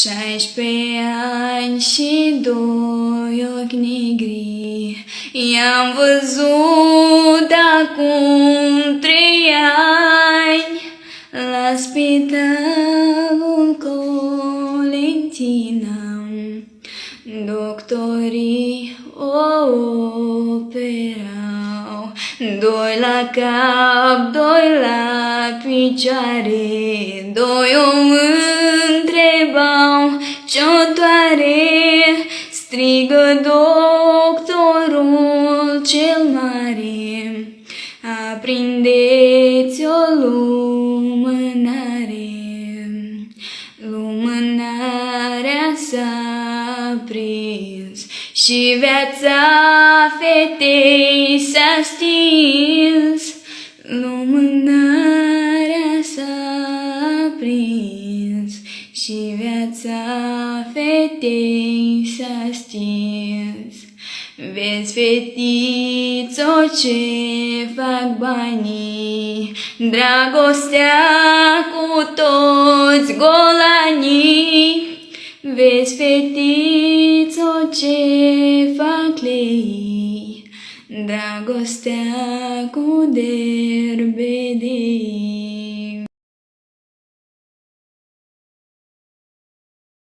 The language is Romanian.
16 ani și 2 ochi negri, i-am văzut acum 3 ani la spitalul Colentina. Doctorii o operau, 2 la cap, 2 la picioare, 2 o întrebau ce-o doare, strigă doctorul cel mare, aprindeți o lumânare. Lumânarea s-a prins și viața fetei s-a stins. Lumânarea s-a prins și viața fetei s-a stins. Vezi, fetițo, ce fac banii, dragostea cu toți golanii. Vezi, fetițo, ce fac lei, dragostea cu derbedei.